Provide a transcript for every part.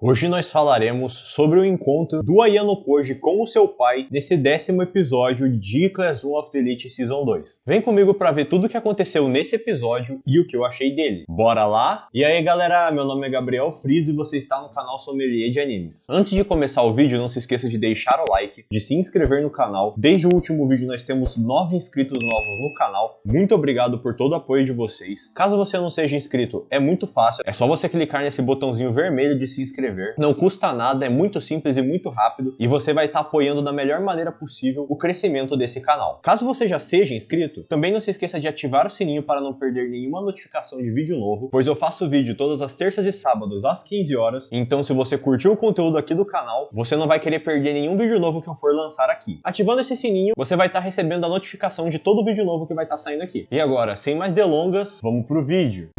Hoje nós falaremos sobre o encontro do Ayano Koji com o seu pai nesse 10º episódio de Class 1 of the Elite Season 2. Vem comigo para ver tudo o que aconteceu nesse episódio e o que eu achei dele. Bora lá? E aí galera, meu nome é Gabriel Friso e você está no canal Sommelier de Animes. Antes de começar o vídeo, não se esqueça de deixar o like, de se inscrever no canal. Desde o último vídeo nós temos 9 inscritos novos no canal. Muito obrigado por todo o apoio de vocês. Caso você não seja inscrito, é muito fácil. É só você clicar nesse botãozinho vermelho de se inscrever. Não custa nada, é muito simples e muito rápido e você vai estar apoiando da melhor maneira possível o crescimento desse canal. Caso você já seja inscrito, também não se esqueça de ativar o sininho para não perder nenhuma notificação de vídeo novo, pois eu faço vídeo todas as terças e sábados às 15 horas, então se você curtiu o conteúdo aqui do canal, você não vai querer perder nenhum vídeo novo que eu for lançar aqui. Ativando esse sininho, você vai estar recebendo a notificação de todo vídeo novo que vai estar saindo aqui. E agora, sem mais delongas, vamos pro vídeo.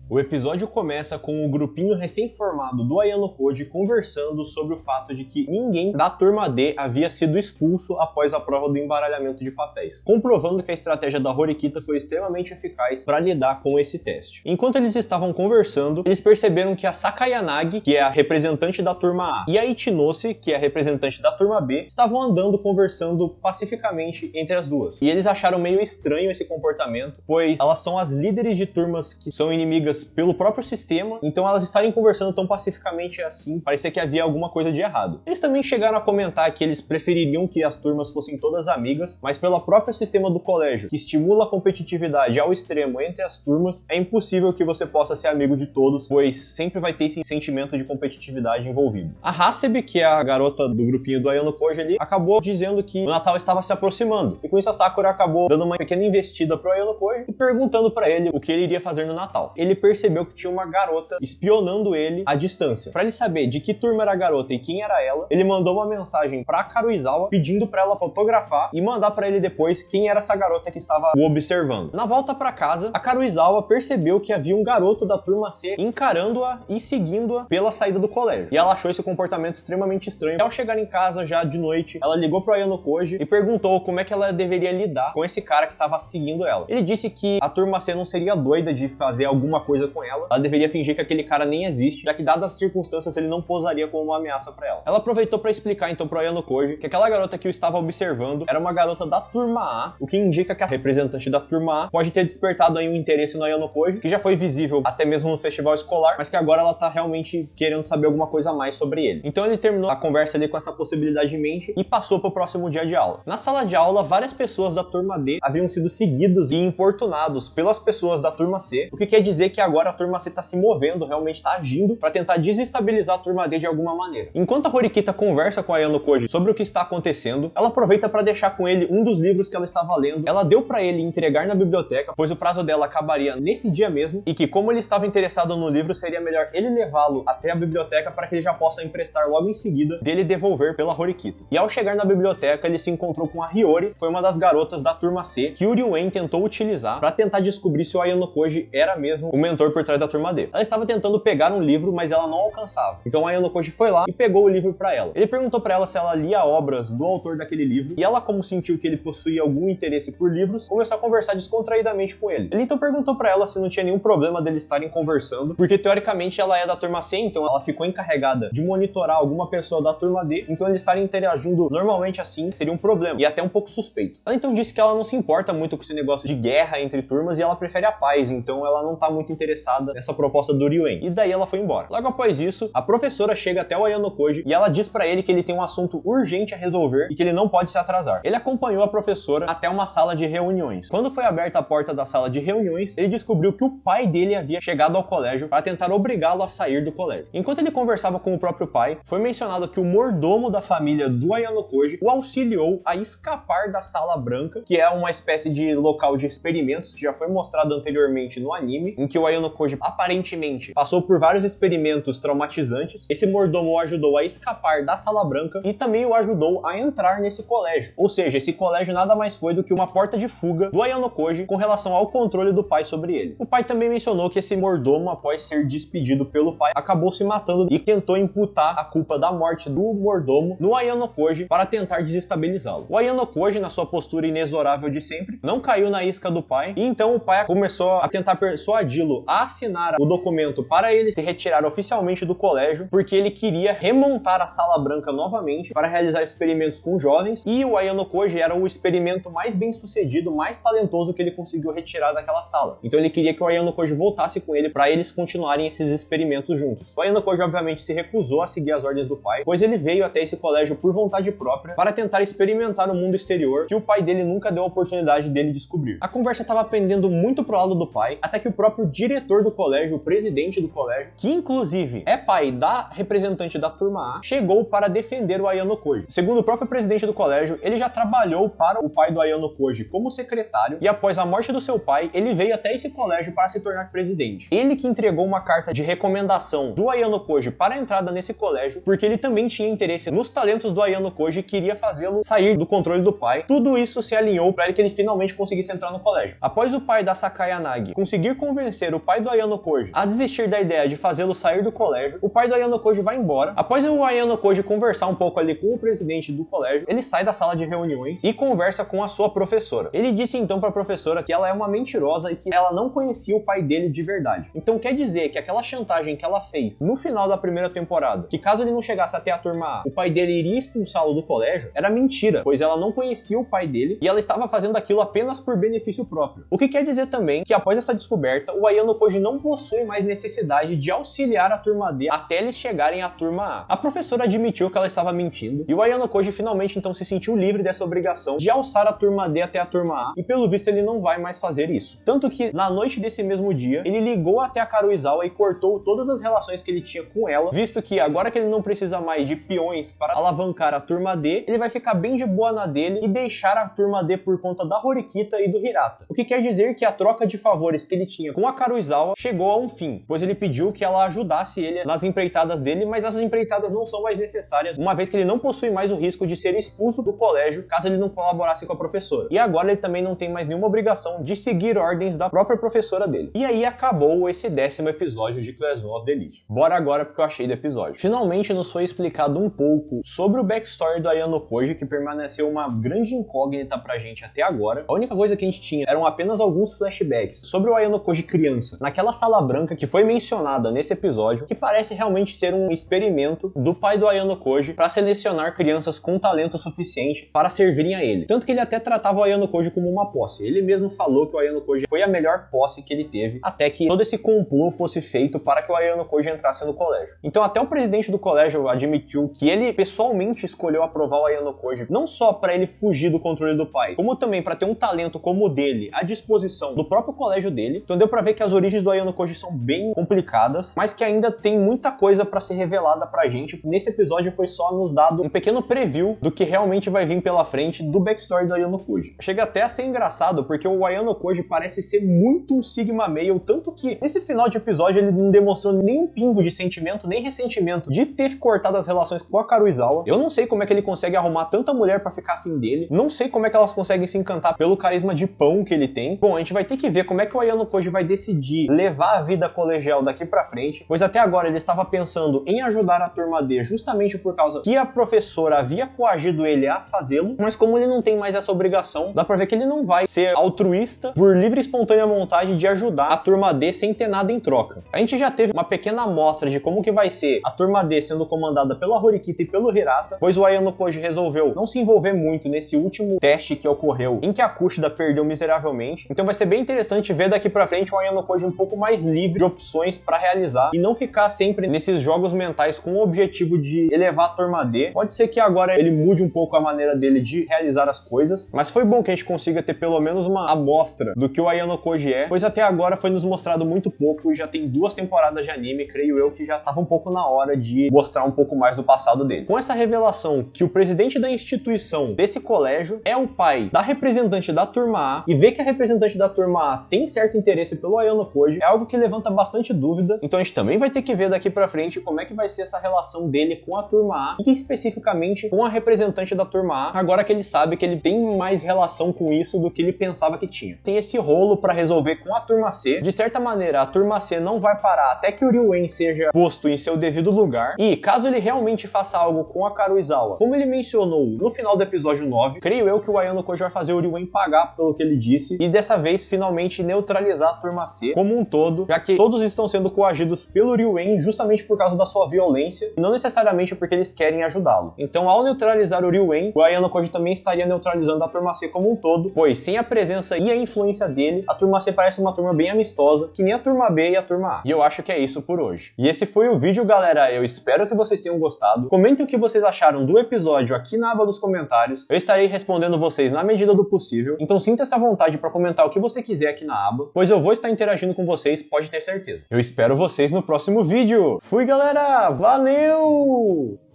O episódio começa com o grupinho recém-formado do Ayano Koji conversando sobre o fato de que ninguém da turma D havia sido expulso após a prova do embaralhamento de papéis, comprovando que a estratégia da Horikita foi extremamente eficaz para lidar com esse teste. Enquanto eles estavam conversando, eles perceberam que a Sakayanagi, que é a representante da turma A, e a Ichinose, que é a representante da turma B, estavam andando conversando pacificamente entre as duas. E eles acharam meio estranho esse comportamento, pois elas são as líderes de turmas que são inimigas pelo próprio sistema, então elas estarem conversando tão pacificamente assim, parecia que havia alguma coisa de errado. Eles também chegaram a comentar que eles prefeririam que as turmas fossem todas amigas, mas pelo próprio sistema do colégio, que estimula a competitividade ao extremo entre as turmas, é impossível que você possa ser amigo de todos, pois sempre vai ter esse sentimento de competitividade envolvido. A Hasebe, que é a garota do grupinho do Ayano Koji ali, acabou dizendo que o Natal estava se aproximando, e com isso a Sakura acabou dando uma pequena investida pro Ayano Koji e perguntando para ele o que ele iria fazer no Natal. Ele percebeu que tinha uma garota espionando ele à distância. Para ele saber de que turma era a garota e quem era ela, ele mandou uma mensagem para Karuizawa pedindo para ela fotografar e mandar para ele depois quem era essa garota que estava o observando. Na volta para casa, a Karuizawa percebeu que havia um garoto da turma C encarando-a e seguindo-a pela saída do colégio. E ela achou esse comportamento extremamente estranho. E ao chegar em casa já de noite, ela ligou pro Ayano Koji e perguntou como é que ela deveria lidar com esse cara que estava seguindo ela. Ele disse que a turma C não seria doida de fazer alguma coisa com ela deveria fingir que aquele cara nem existe, já que dadas as circunstâncias ele não posaria como uma ameaça pra ela. Ela aproveitou pra explicar então pro Ayano Koji que aquela garota que o estava observando era uma garota da turma A, o que indica que a representante da turma A pode ter despertado aí um interesse no Ayano Koji, que já foi visível até mesmo no festival escolar, mas que agora ela tá realmente querendo saber alguma coisa a mais sobre ele. Então ele terminou a conversa ali com essa possibilidade em mente e passou pro próximo dia de aula. Na sala de aula, várias pessoas da turma D haviam sido seguidos e importunados pelas pessoas da turma C, o que quer dizer que agora a turma C tá se movendo, realmente tá agindo para tentar desestabilizar a turma D de alguma maneira. Enquanto a Horikita conversa com a Ayano Koji sobre o que está acontecendo, ela aproveita para deixar com ele um dos livros que ela estava lendo. Ela deu para ele entregar na biblioteca, pois o prazo dela acabaria nesse dia mesmo e que como ele estava interessado no livro, seria melhor ele levá-lo até a biblioteca para que ele já possa emprestar logo em seguida dele devolver pela Horikita. E ao chegar na biblioteca, ele se encontrou com a Hiyori, que foi uma das garotas da turma C, que o Ryuen tentou utilizar para tentar descobrir se o Ayano Koji era mesmo o mentor por trás da turma D. Ela estava tentando pegar um livro, mas ela não alcançava. Então o Ayano Koji foi lá e pegou o livro para ela. Ele perguntou para ela se ela lia obras do autor daquele livro, e ela, como sentiu que ele possuía algum interesse por livros, começou a conversar descontraidamente com ele. Ele então perguntou para ela se não tinha nenhum problema deles estarem conversando, porque teoricamente ela é da turma C, então ela ficou encarregada de monitorar alguma pessoa da turma D, então eles estarem interagindo normalmente assim seria um problema, e até um pouco suspeito. Ela então disse que ela não se importa muito com esse negócio de guerra entre turmas e ela prefere a paz, então ela não tá muito interessada nessa proposta do Ryuen. E daí ela foi embora. Logo após isso, a professora chega até o Ayano Koji e ela diz pra ele que ele tem um assunto urgente a resolver e que ele não pode se atrasar. Ele acompanhou a professora até uma sala de reuniões. Quando foi aberta a porta da sala de reuniões, ele descobriu que o pai dele havia chegado ao colégio para tentar obrigá-lo a sair do colégio. Enquanto ele conversava com o próprio pai, foi mencionado que o mordomo da família do Ayano Koji o auxiliou a escapar da Sala Branca, que é uma espécie de local de experimentos que já foi mostrado anteriormente no anime, em que o Ayano Koji aparentemente passou por vários experimentos traumatizantes. Esse mordomo o ajudou a escapar da Sala Branca e também o ajudou a entrar nesse colégio. Ou seja, esse colégio nada mais foi do que uma porta de fuga do Ayano Koji com relação ao controle do pai sobre ele. O pai também mencionou que esse mordomo, após ser despedido pelo pai, acabou se matando e tentou imputar a culpa da morte do mordomo no Ayano Koji para tentar desestabilizá-lo. O Ayano Koji, na sua postura inexorável de sempre, não caiu na isca do pai e então o pai começou a tentar persuadi-lo Solo a assinar o documento para ele se retirar oficialmente do colégio, porque ele queria remontar a Sala Branca novamente para realizar experimentos com jovens, e o Ayano Koji era o experimento mais bem sucedido, mais talentoso que ele conseguiu retirar daquela sala. Então ele queria que o Ayano Koji voltasse com ele para eles continuarem esses experimentos juntos. O Ayano Koji obviamente se recusou a seguir as ordens do pai, pois ele veio até esse colégio por vontade própria para tentar experimentar o mundo exterior que o pai dele nunca deu a oportunidade dele descobrir. A conversa estava pendendo muito pro lado do pai, até que o próprio diretor do colégio, o presidente do colégio, que inclusive é pai da representante da turma A, chegou para defender o Ayano Koji. Segundo o próprio presidente do colégio, ele já trabalhou para o pai do Ayano Koji como secretário, e após a morte do seu pai, ele veio até esse colégio para se tornar presidente. Ele que entregou uma carta de recomendação do Ayano Koji para a entrada nesse colégio, porque ele também tinha interesse nos talentos do Ayano Koji e queria fazê-lo sair do controle do pai. Tudo isso se alinhou para que ele finalmente conseguisse entrar no colégio. Após o pai da Sakai Yanagi conseguir convencer o pai do Ayano Koji a desistir da ideia de fazê-lo sair do colégio, o pai do Ayano Koji vai embora. Após o Ayano Koji conversar um pouco ali com o presidente do colégio, ele sai da sala de reuniões e conversa com a sua professora. Ele disse então para a professora que ela é uma mentirosa e que ela não conhecia o pai dele de verdade. Então quer dizer que aquela chantagem que ela fez no final da primeira temporada, que caso ele não chegasse até a turma A, o pai dele iria expulsá-lo do colégio, era mentira, pois ela não conhecia o pai dele e ela estava fazendo aquilo apenas por benefício próprio. O que quer dizer também que após essa descoberta, o Ayano Koji não possui mais necessidade de auxiliar a turma D até eles chegarem à turma A. A professora admitiu que ela estava mentindo e o Ayano Koji finalmente então se sentiu livre dessa obrigação de alçar a turma D até a turma A, e pelo visto ele não vai mais fazer isso. Tanto que na noite desse mesmo dia, ele ligou até a Karuizawa e cortou todas as relações que ele tinha com ela, visto que agora que ele não precisa mais de peões para alavancar a turma D, ele vai ficar bem de boa na dele e deixar a turma D por conta da Horikita e do Hirata. O que quer dizer que a troca de favores que ele tinha com a Karuizawa chegou a um fim, pois ele pediu que ela ajudasse ele nas empreitadas dele, mas essas empreitadas não são mais necessárias, uma vez que ele não possui mais o risco de ser expulso do colégio caso ele não colaborasse com a professora. E agora ele também não tem mais nenhuma obrigação de seguir ordens da própria professora dele. E aí acabou esse 10º episódio de Class 1 of the Elite. Bora agora porque eu achei do episódio. Finalmente nos foi explicado um pouco sobre o backstory do Ayano Koji, que permaneceu uma grande incógnita pra gente até agora. A única coisa que a gente tinha eram apenas alguns flashbacks sobre o Ayano Koji criança, naquela sala branca que foi mencionada nesse episódio, que parece realmente ser um experimento do pai do Ayano Koji para selecionar crianças com talento suficiente para servirem a ele. Tanto que ele até tratava o Ayano Koji como uma posse. Ele mesmo falou que o Ayano Koji foi a melhor posse que ele teve, até que todo esse complô fosse feito para que o Ayano Koji entrasse no colégio. Então até o presidente do colégio admitiu que ele pessoalmente escolheu aprovar o Ayano Koji, não só para ele fugir do controle do pai, como também para ter um talento como o dele à disposição do próprio colégio dele. Então deu para ver que as origens do Ayano Koji são bem complicadas, mas que ainda tem muita coisa para ser revelada pra gente. Nesse episódio foi só nos dado um pequeno preview do que realmente vai vir pela frente do backstory do Ayano Koji. Chega até a ser engraçado, porque o Ayano Koji parece ser muito um Sigma Male, tanto que nesse final de episódio ele não demonstrou nem um pingo de sentimento, nem ressentimento de ter cortado as relações com a Karuizawa. Eu não sei como é que ele consegue arrumar tanta mulher pra ficar afim dele, não sei como é que elas conseguem se encantar pelo carisma de pão que ele tem. Bom, a gente vai ter que ver como é que o Ayano Koji vai decidir levar a vida colegial daqui pra frente, pois até agora ele estava pensando em ajudar a turma D justamente por causa que a professora havia coagido ele a fazê-lo, mas como ele não tem mais essa obrigação, dá pra ver que ele não vai ser altruísta por livre e espontânea vontade de ajudar a turma D sem ter nada em troca. A gente já teve uma pequena amostra de como que vai ser a turma D sendo comandada pela Horikita e pelo Hirata, pois o Ayano Koji resolveu não se envolver muito nesse último teste que ocorreu, em que a Kushida perdeu miseravelmente. Então vai ser bem interessante ver daqui pra frente o Ayano Koji um pouco mais livre de opções pra realizar e não ficar sempre nesses jogos mentais com o objetivo de elevar a turma D. Pode ser que agora ele mude um pouco a maneira dele de realizar as coisas, mas foi bom que a gente consiga ter pelo menos uma amostra do que o Ayano Koji é, pois até agora foi nos mostrado muito pouco e já tem 2 temporadas de anime, creio eu que já tava um pouco na hora de mostrar um pouco mais do passado dele. Com essa revelação que o presidente da instituição desse colégio é o pai da representante da turma A, e ver que a representante da turma A tem certo interesse pelo Ayano Koji, é algo que levanta bastante dúvida. Então a gente também vai ter que ver daqui pra frente como é que vai ser essa relação dele com a turma A e especificamente com a representante da turma A, agora que ele sabe que ele tem mais relação com isso do que ele pensava que tinha. Tem esse rolo pra resolver com a turma C. De certa maneira, a turma C não vai parar até que o Ryuen seja posto em seu devido lugar, e caso ele realmente faça algo com a Karuizawa, como ele mencionou no final do episódio 9, creio eu que o Ayano Koji vai fazer o Ryuen pagar pelo que ele disse e dessa vez finalmente neutralizar a turma C C como um todo, já que todos estão sendo coagidos pelo Ryuen justamente por causa da sua violência e não necessariamente porque eles querem ajudá-lo. Então, ao neutralizar o Ryuen, o Ayano Koji também estaria neutralizando a Turma C como um todo, pois sem a presença e a influência dele, a Turma C parece uma turma bem amistosa, que nem a Turma B e a Turma A. E eu acho que é isso por hoje. E esse foi o vídeo, galera. Eu espero que vocês tenham gostado. Comentem o que vocês acharam do episódio aqui na aba dos comentários. Eu estarei respondendo vocês na medida do possível. Então sinta-se à vontade para comentar o que você quiser aqui na aba, pois eu vou estar interagindo com vocês, pode ter certeza. Eu espero vocês no próximo vídeo. Fui, galera! Valeu!